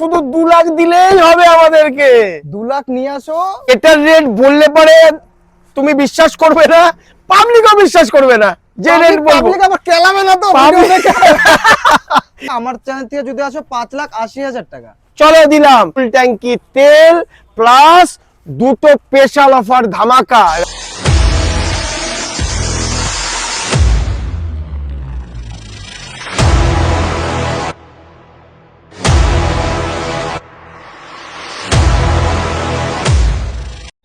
শুধু 2 লাখ দিলেই হবে আমাদেরকে। 2 লাখ নিয়ে আসো। এটার রেট বললে পরে তুমি বিশ্বাস করবে না, পাবলিকও বিশ্বাস করবে না যে রেট বলবো। পাবলিক আবার কেলাবে না তো ভিডিও Public- দেখে। আমার চ্যানেল থেকে যদি আসো 5,80,000 টাকা। চলো দিলাম ফুল ট্যাঙ্কি তেল প্লাস দুটো স্পেশাল অফার ধামাকা।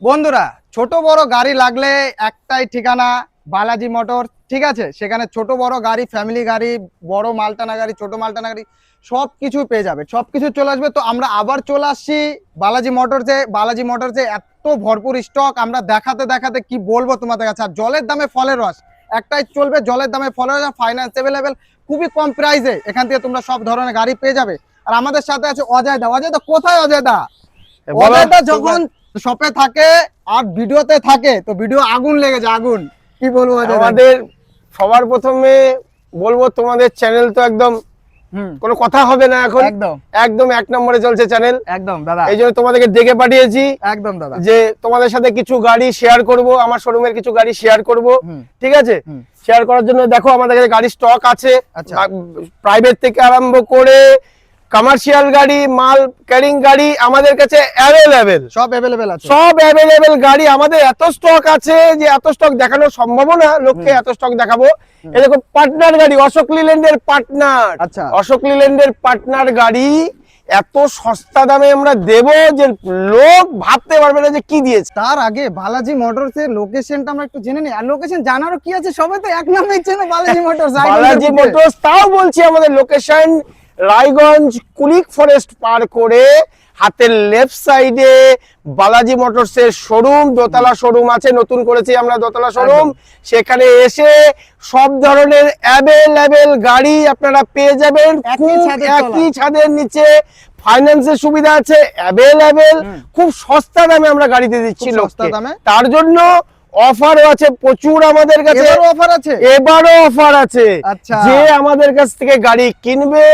বন্ধুরা, ছোট বড় গাড়ি লাগলে একটাই ঠিকানা, বালাজি মোটর। ঠিক আছে, সেখানে ছোট বড় গাড়ি, ফ্যামিলি গাড়ি, বড় মালটানা গাড়ি, ছোট মালটানা গাড়ি সবকিছু পেয়ে যাবে, সবকিছু চলে আসবে। তো আমরা আবার চলে আসছি বালাজি মোটরসে। বালাজি মোটরসে এত ভরপুর স্টক, আমরা দেখাতে দেখাতে কি বলবো তোমাদের কাছে। আর জলের দামে ফলের রস, একটাই চলবে, জলের দামে ফলের রস, ফাইন্যান্স অ্যাভেলেবেল, খুবই কম প্রাইসে এখান থেকে তোমরা সব ধরনের গাড়ি পেয়ে যাবে। আর আমাদের সাথে আছে অজয় দা। অজয় দা কোথায়? অজয় দা, অজয় দা যখন শপে থাকে আর ভিডিওতে থাকে তো ভিডিও আগুন লেগে যায়, আগুন। কি বলবো অজয় দা? আমাদের সবার প্রথমে বলবো তোমাদের চ্যানেল তো একদম কোনো কথা হবে না এখন, একদম একদম 1 নম্বরে চলছে চ্যানেল। একদম দাদা, এই জন্য তোমাদেরকে ডেকে পাঠিয়েছি একদম দাদা, যে তোমাদের সাথে কিছু গাড়ি শেয়ার করব, আমার শোরুমের কিছু গাড়ি শেয়ার করব। ঠিক আছে, শেয়ার করার জন্য দেখো আমাদের কাছে গাড়ি স্টক আছে, আচ্ছা। প্রাইভেট থেকে আরম্ভ করে কমার্শিয়াল গাড়ি, মাল ক্যারিং গাড়ি আমাদের কাছে অ্যাভেলেবেল, সব অ্যাভেলেবেল আছে। সব অ্যাভেলেবেল গাড়ি আমাদের। এত স্টক আছে যে এত স্টক দেখানো সম্ভব না, লোককে এত স্টক দেখাবো। এই দেখো পার্টনার গাড়ি, অশোক লিল্যান্ডের পার্টনার। আচ্ছা। অশোক লিল্যান্ডের পার্টনার গাড়ি এত সস্তা দামে আমরা দেব যে লোক ভাবতে পারবে না যে কি দিয়েছে। তার আগে বালাজি মোটরস এর লোকেশনটা আমরা একটু জেনে নিই। আর লোকেশন জানারও কি আছে, সবাই তো এক নামেই চেনে বালাজি মোটরস। বালাজি মোটরস, তাও বলছি আমাদের লোকেশন রায়গঞ্জ কুলিক ফরেস্ট পার করে হাতের লেফট সাইডে বালাজি মোটরস এর শোরুম, দোতলা শোরুম আছে, নতুন করেছি আমরা দোতলা শোরুম। সেখানে এসে সব ধরনের অ্যাভেলেবেল গাড়ি আপনারা পেয়ে যাবেন একই ছাদের নিচে। ফাইন্যান্সের সুবিধা আছে অ্যাভেলেবেল, খুব সস্তা দামে আমরা গাড়িতে দিচ্ছি লোককে। তার জন্য অফারও আছে প্রচুর আমাদের কাছে, অফার আছে, এবারও অফার আছে। আচ্ছা। যে আমাদের কাছ থেকে গাড়ি কিনবে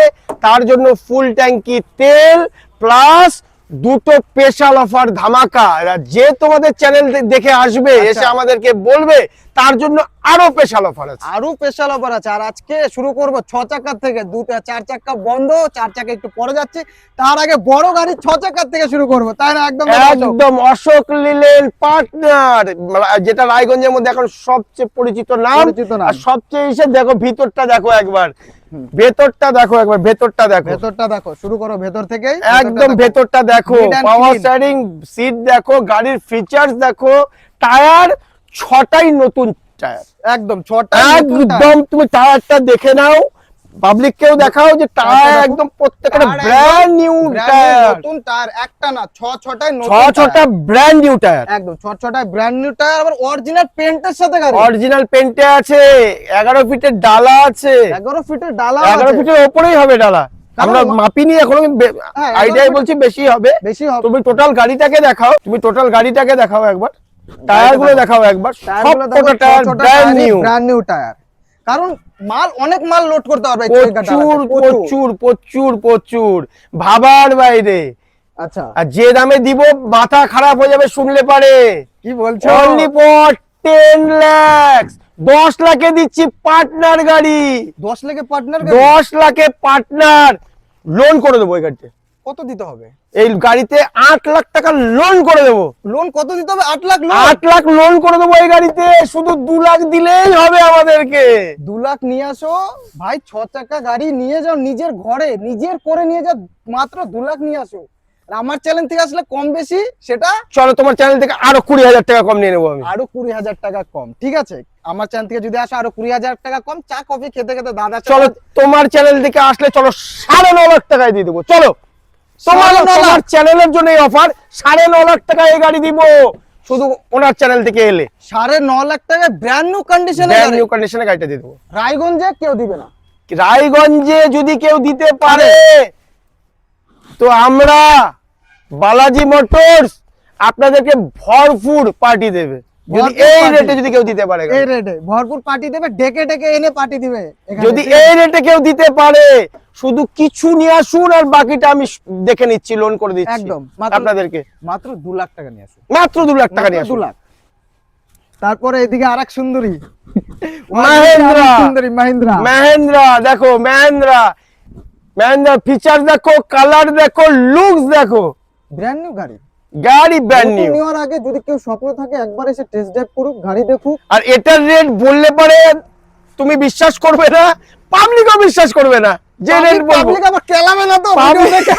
তার জন্য ফুল ট্যাঙ্কি তেল প্লাস দুটো স্পেশাল অফার ধামাকা। যে তোমাদের চ্যানেল দেখে আসবে, এসে আমাদেরকে বলবে, তার জন্য আরো স্পেশাল অফার আছে, আরো স্পেশাল অফার আছে। আর আজকে শুরু করব 6 চাকার থেকে, 4 চাকা বন্ধ, 4 চাকা একটু পরে যাচ্ছে। তার আগে বড় গাড়ি 6 চাকার থেকে শুরু করব, তাই না? একদম একদম অশোক লিল্যান্ড পার্টনার, যেটা রায়গঞ্জের মধ্যে এখন সবচেয়ে পরিচিত নাম। আর সবচেয়ে এসে দেখো ভিতরটা দেখো একবার, ভেতরটা দেখো একবার, ভেতরটা দেখো, ভেতরটা দেখো। শুরু করো ভেতর থেকেই, একদম ভেতরটা দেখো, পাওয়ার স্টিয়ারিং সিট দেখো, গাড়ির ফিচার্স দেখো, টায়ার 6টাই নতুন টায়ার, একদম 6টা একদম। তুমি টায়ারটা দেখে নাও, পাবলিক কেও দেখাও যে টায়ার একদম প্রত্যেকটা ব্র্যান্ড নিউ টায়ার, নতুন টায়ার, একটা না 6টাই নতুন, 6টা ব্র্যান্ড নিউ টায়ার, একদম 6টাই ব্র্যান্ড নিউ টায়ার। আবার অরিজিনাল পেইন্টের সাথে গাড়ি, অরিজিনাল পেইন্টে আছে, 11 ফিটের ডালা আছে, 11 ফিটের ডালা, 11 ফিটের উপরেই হবে ডালা। আমরা মাপিনি এখনো, আইডিয়াই বলছি বেশি হবে, বেশি হবে। তুমি টোটাল গাড়িটাকে দেখাও, তুমি টোটাল গাড়িটাকে দেখাও একবার, টায়ার গুলো দেখাও একবার, সবকটা টায়ার ব্র্যান্ড নিউ টায়ার। কারণ মাল, অনেক মাল লোড করতে পারবে, প্রচুর প্রচুর প্রচুর প্রচুর, ভাবার বাইরে। আচ্ছা, আর যে দামে দিব মাথা খারাপ হয়ে যাবে শুনলে পারে। কি বলছো? অনলি ফর 10 লাখ, 10 লাখে দিচ্ছি পার্টনার গাড়ি, 10 লাখে পার্টনার, 10 লাখে পার্টনার লোন করে দেবো। এই গাড়িতে কত দিতে হবে? এই গাড়িতে 8 লাখ টাকা লোন করে দেবো। লোন কত দিতে হবে? 8 লাখ লোন, 8 লাখ লোন করে দেবো এই গাড়িতে। শুধু 2 লাখ দিলেই হবে আমাদেরকে। 2 লাখ নিয়ে আসো ভাই, 6 চাকা গাড়ি নিয়ে যাও নিজের ঘরে, নিজের করে নিয়ে যাও, মাত্র 2 লাখ নিয়ে আসো। আর আমার চ্যানেল থেকে আসলে কম বেশি সেটা, চলো তোমার চ্যানেল থেকে আরো 20,000 টাকা কম নিয়ে নেবো আমি, আরো 20,000 টাকা কম। ঠিক আছে, আমার চ্যানেল থেকে যদি আসো আরো 20,000 টাকা কম, চা কফি খেতে খেতে দাদা। চলো তোমার চ্যানেল থেকে আসলে চলো 9.5 লাখ টাকায় দিয়ে দেবো। চলো তোমার চ্যানেলের জন্য এই অফার, 9.5 লাখ টাকা এই গাড়ি দিব শুধু ওনার চ্যানেল থেকে এলে। 9.5 লাখ টাকায় ব্র্যান্ড নিউ কন্ডিশনে গাড়িটা দিয়ে দেবো। রায়গঞ্জে কেউ দিবে না, রায়গঞ্জে যদি কেউ দিতে পারে তো আমরা বালাজি মোটরস আপনাদেরকে ভরপুর পার্টি দেবে। যদি ভরপুর এই party। রেটে যদি কেউ দিতে পারে এই গাড়ি। রেটে ভরপুর পার্টি দেবে, ডেকে ডেকে এনে পার্টি দিবে এখানে। যদি এই রেটে কেউ দিতে পারে, শুধু কিছু নিয়ে আসুন আর বাকিটা আমি দেখে নিচ্ছি, লোন করে দিচ্ছি একদম, মাত্র- আপনাদেরকে। মাত্র 2 লাখ টাকা নিয়ে আসো, মাত্র 2 লাখ টাকা নিয়ে মাত্র 2 আসুন। লাখ। তারপরে এদিকে আরেক সুন্দরী মাহিন্দ্রা। সুন্দরী মাহিন্দ্রা, মহেন্দ্রা দেখো, মহেন্দ্রা ফিচার দেখো, কালার দেখো, লুকস দেখো, ব্র্যান্ড নিউ গাড়ি। গাড়ি ব্র্যান্ড নতুন নিউ। নেওয়ার আগে যদি কেউ স্বপ্ন থাকে একবার এসে টেস্ট ড্রাইভ করুক, গাড়ি দেখুক। আর এটার রেট বললে পরে তুমি বিশ্বাস করবে না, পাবলিকও বিশ্বাস করবে না। যে রেট বলবো, পাবলিক আবার কেলাবে না তো Public- ভিডিও দেখে।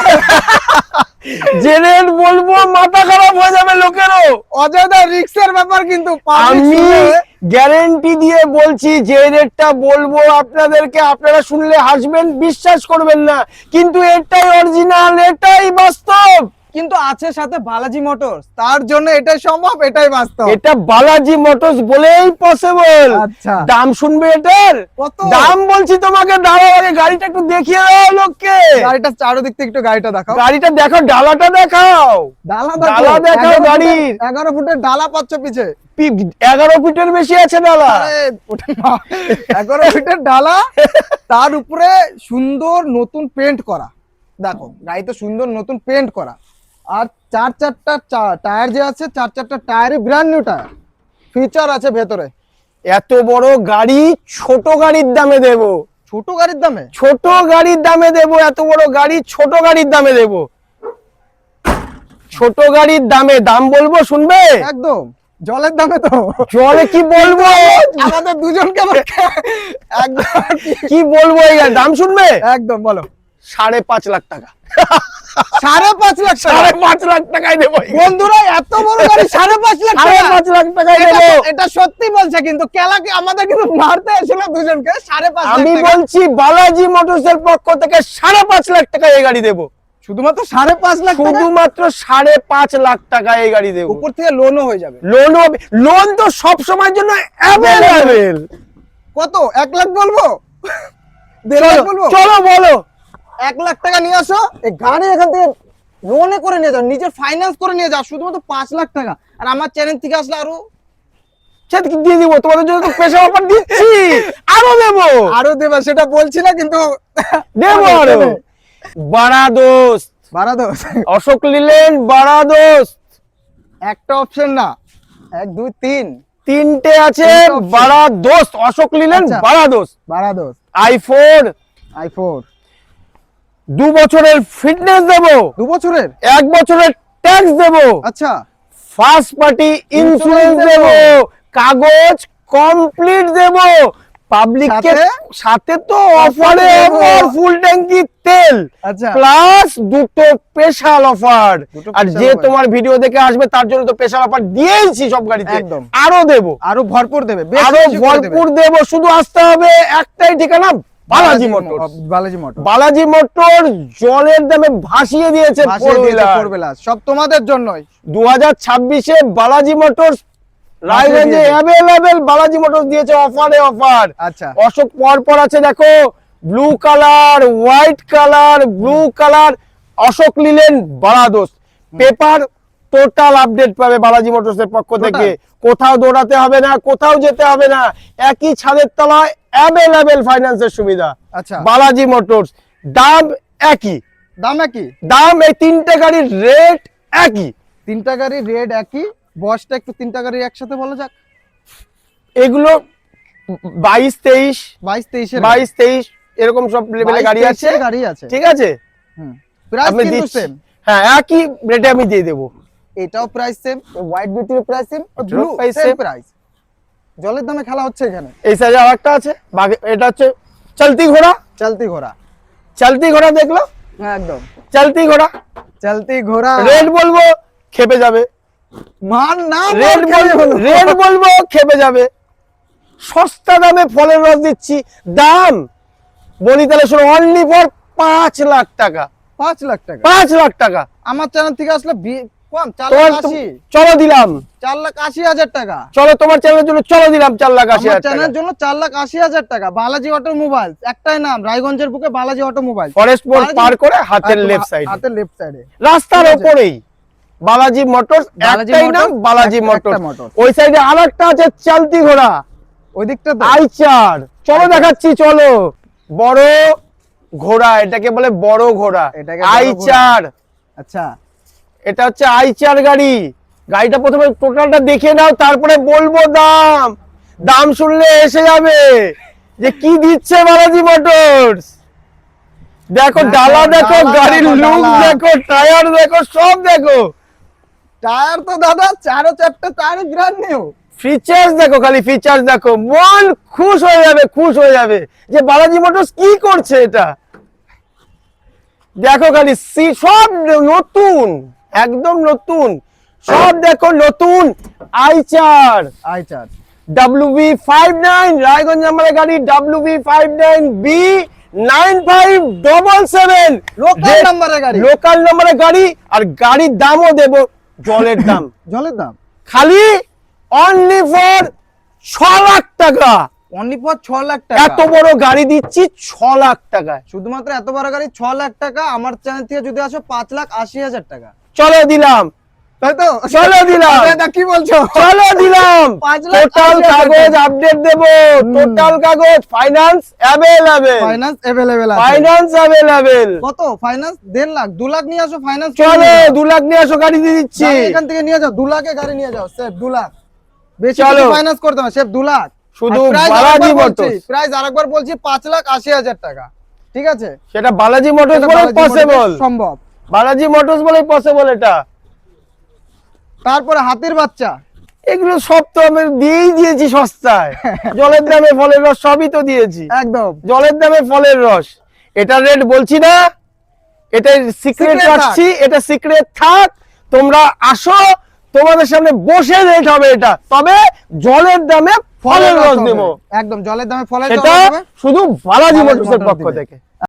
যে রেট বলবো মাথা খারাপ হয়ে যাবে লোকেরও। অযথা রিস্কের ব্যাপার, কিন্তু public আমি শুনলে- গ্যারেন্টি দিয়ে বলছি, যে রেটটা বলবো আপনাদেরকে, আপনারা শুনলে হাসবেন, বিশ্বাস করবেন না, কিন্তু এটাই অরিজিনাল, এটাই বাস্তব। কিন্তু আছে সাথে বালাজি মোটরস, তার জন্য এটাই সম্ভব, এটাই বাস্তব। এটা বালাজি মোটরস বলেই পসিবল। আচ্ছা। দাম শুনবে এটার? কত? দাম বলছি তোমাকে, দাঁড়াও, আগে গাড়িটা একটু দেখিয়ে দাও লোককে। গাড়িটা চারদিক থেকে একটু গাড়িটা দেখাও। গাড়িটা দেখো, ডালাটা দেখাও। ডালা ডালা দেখাও গাড়ির। 11 ফুটের ডালা পাচ্ছ পিছে। 11 ফিটের বেশি আছে ডালা। আরে ওটা না, 11 ফিটের ডালা, তার উপরে সুন্দর নতুন পেন্ট করা। দেখো গাড়িতে সুন্দর নতুন পেন্ট করা, আর চারটা টায়ার যে আছে, চারটা টায়ারে ব্র্যান্ড নিউ টায়ার, ফিচার আছে ভেতরে। এত বড় গাড়ি ছোট গাড়ির দামে দেবো, ছোট গাড়ির দামে, ছোট গাড়ির দামে দেবো। এত বড় গাড়ি ছোট গাড়ির দামে দেবো, ছোট গাড়ির দামে। দাম বলবো, শুনবে? একদম জলের দামে তো। জলে কি বলবো, আমাদের দুজনকে আবার একদম কি বলবো, এই গাড়ির দাম শুনবে? একদম বলো। 5.5 লাখ টাকা। 5.5 লাখ টাকা। 5.5 লাখ টাকায় দেবো। বন্ধুরা এত বড় গাড়ি 5.5 লাখ টাকা। 5.5 লাখ টাকায় দেবো। এটা সত্যি বলছে, কিন্তু কেলাকে আমাদের কিন্তু মারতে এসেছিল দুজনকে। 5.5 লাখ আমি টাকা। বলছি বালাজি মোটরস এর পক্ষ থেকে 5.5 লাখ টাকায় এই গাড়ি দেবো। শুধুমাত্র 5.5 লাখ টাকা। শুধুমাত্র 5.5 লাখ টাকায় এই গাড়ি দেবো। উপর থেকে লোনও হয়ে যাবে। লোন হবে, লোন তো সব সময়ের জন্য অ্যাভেলেবেল। কত? 1 লাখ বলবো? 1.5 লাখ বলবো? চলো বলো। 1 লাখ টাকা নিয়ে আসো, এই গাড়ি এখান থেকে লোনে করে নিয়ে যাও, নিজের ফাইন্যান্স করে নিয়ে যাও, শুধুমাত্র 5 লাখ টাকা। আর আমার চ্যানেল থেকে আসলে আরো সেটা কি দিয়ে দিব, তোমাদের জন্য তো স্পেশাল অফার দিচ্ছি, আরো দেবো। আরো দেবা, সেটা বলছি না, কিন্তু দেবো আরো। বাড়া দোস্ত, বাড়া দাও। অশোক লিলেন বাড়া দোস্ত। একটা অপশন না, 1 2 3 তিনটে আছে, তিনটে option। বাড়া দোস্ত, অশোক লিলেন আচ্ছা। বাড়া দোস্ত। বাড়া দাও। i4 i4 2 বছরের ফিটনেস দেবো, 2 বছরের। 1 বছরের ট্যাক্স দেবো, আচ্ছা, ফার্স্ট পার্টি ইন্স্যুরেন্স Insurance দেবো, দেবো। কাগজ কমপ্লিট দেবো, পাবলিককে সাথে? সাথে তো Offer অফারে দেবো। অফার, ফুল ট্যাঙ্কি তেল, আচ্ছা। প্লাস দুটো স্পেশাল অফার। দুটো আর special যে offer। তোমার ভিডিও দেখে আসবে তার জন্য তো স্পেশাল অফার দিয়েইছি সব গাড়িতে, একদম। আরো দেবো, আরো ভরপুর দেবে, বেশ আরো বেশি করে দেবে। ভরপুর দেবো। শুধু আসতে হবে, একটাই ঠিকানা, Balaji motor. Balaji motor Balaji motor জলের দামে ভাসিয়ে দিয়েছে ভাসিয়ে দিয়েছে ফোর 4 সব তোমাদের জন্যই। 2026-এ বালাজি মোটরস রায়গঞ্জে দিয়েছে। অ্যাভেলেবেল বালাজি মোটরস দিয়েছে অফারে অফার। আচ্ছা। অশোক পর আছে দেখো, blue colour, white colour, blue colour, Ashok লিলেন বারাদোস। পেপার টোটাল আপডেট পাবে বালাজি মোটরস এর পক্ষ থেকে। কোথাও দৌড়াতে হবে না, কোথাও যেতে হবে না, একই ছাদের তলায় অ্যাভেলেবেল ফাইন্যান্সের সুবিধা। আচ্ছা। বালাজি মোটরস, দাম একই, দাম একই, দাম এই তিনটে গাড়ির রেট একই। 3টা গাড়ির রেট একই। বসটা একটু 3টা গাড়ির একসাথে বলা যাক। এগুলো 22-23 22-23 এরকম সব লেভেলে গাড়ি আছে, গাড়ি আছে। ঠিক আছে? প্রাইস আমি কিন্তু দিচ্ছি। সেম। হ্যাঁ, একই রেটে আমি দিয়ে দেবো। এটাও প্রাইস সেম, হোয়াইট বিউটির price same, blue price same same। Price. জলের দামে খেলা হচ্ছে এখানে। এই সাইডে আরেকটা আছে, এটা হচ্ছে চলতি ঘোড়া। চলতি ঘোড়া। চলতি ঘোড়া দেখলো, হ্যাঁ একদম চলতি ঘোড়া। চলতি ঘোড়া। রেট বলবো খেপে যাবে, মান না রেট বলবো খেপে যাবে। সস্তা দামে ফলের রস দিচ্ছি, দাম বলি তাহলে শোনো, অনলি ফর 5 লাখ টাকা। 5 লাখ টাকা। 5 লাখ টাকা। আমার চ্যানেল থেকে আসলে কম, 4 তোমার লাখ 80। চলো দিলাম, 4,80,000 টাকা। চলো তোমার চ্যানেলের জন্য চলো দিলাম 4,80,000 আমার টাকা। চ্যানেলের জন্য 4,80,000 টাকা। বালাজি অটোমোবাইল, একটাই নাম, রায়গঞ্জের বুকে বালাজি অটোমোবাইল। ফরেস্ট মোড় বালাজি- পার করে হাতের লেফট সাইড, হাতের লেফট সাইডে। রাস্তার ঠিক আছে। উপরেই। বালাজি মোটরস, বালাজি একটাই নাম মোটরস, বালাজি একটা মোটরস। মোটরস। ওই সাইডে আরেকটা আছে চালতি ঘোড়া, ওই দিকটা তো আইচার। চলো দেখাচ্ছি, চলো। বড় ঘোড়া, এটাকে বলে বড় ঘোড়া, এটাকে বড় ঘোড়া। আইচার। আচ্ছা, এটা হচ্ছে আইচার গাড়ি। গাড়িটা প্রথমে টোটালটা দেখে নাও, তারপরে বলবো দাম। দাম শুনলে এসে যাবে যে কি দিচ্ছে বালাজি মোটরস। দেখো দেখো, ডালা দেখো, ডালা গাড়ির দেখো, লুক ডালা। দেখো, টায়ার দেখো, সব দেখো। টায়ার তো দাদা চারটা টায়ার ব্র্যান্ড নিউ। ফিচার্স দেখো, খালি ফিচার্স দেখো, মন খুশ হয়ে যাবে, খুশ হয়ে যাবে যে বালাজি মোটরস কি করছে এটা। দেখো খালি সব নতুন, একদম নতুন, সব দেখো নতুন। আইচার আইচার WV59 রায়গঞ্জ নাম্বারের গাড়ি, WV59B9577 লোকাল নাম্বারের গাড়ি। লোকাল নাম্বারের গাড়ি। আর গাড়ির দামও দেব জলের দাম, জলের দাম খালি অনলি ফর 6 লাখ টাকা। অনলি ফর 6 লাখ এত টাকা। বড় গাড়ি দিচ্ছি 6 লাখ টাকায়। শুধুমাত্র এত বড় গাড়ি 6 লাখ টাকা। আমার চ্যানেল থেকে যদি আসো 5,80,000 টাকা। চলো দিলাম, তাই তো? চলো দিলাম, দাদা কি বলছো? চলো দিলাম। 5,80,000 টোটাল কাগজ আপডেট দেব, টোটাল কাগজ, ফাইন্যান্স অ্যাভেলেবেল, ফাইনান্স अवेलेबल আছে। Finance available. কত ফাইনান্স? 1.5 লাখ, 2 লাখ নিয়ে আসো ফাইনান্স। চলো 2 লাখ নিয়ে আসো, গাড়ি দিয়ে দিচ্ছি। এখান থেকে নিয়ে যাও 2 লাখে গাড়ি নিয়ে যাও, সেফ 2 লাখ। বেশি চলো। ফাইনান্স করতে হবে, সেফ 2 লাখ। শুধু বালাজি মোটরস। প্রাইস আরেকবার বলছি 5,80,000 টাকা। ঠিক আছে? সেটা বালাজি মোটরস এটা বলে বালাজি মোটরসে পসিবল, সম্ভব। বালাজি মোটরস বলে পসিবল এটা। তারপরে হাতির বাচ্চা। এগুলো সব তো আমি দিয়েই দিয়েছি সস্তায়। জলের দামে ফলের রস সবই তো দিয়েছি, একদম জলের দামে ফলের রস। এটা রেট বলছি না, এটা সিক্রেট Secret রাখছি, এটা সিক্রেট থাক। তোমরা আসো, তোমাদের সামনে বসে রেট হবে এটা, তবে জলের দামে ফলের রস হবে। দেবো। একদম জলের দামে ফলের সেটা রস হবে। শুধু বালাজি বালাজি মোটরসের মোটরস পক্ষ দিবে। থেকে।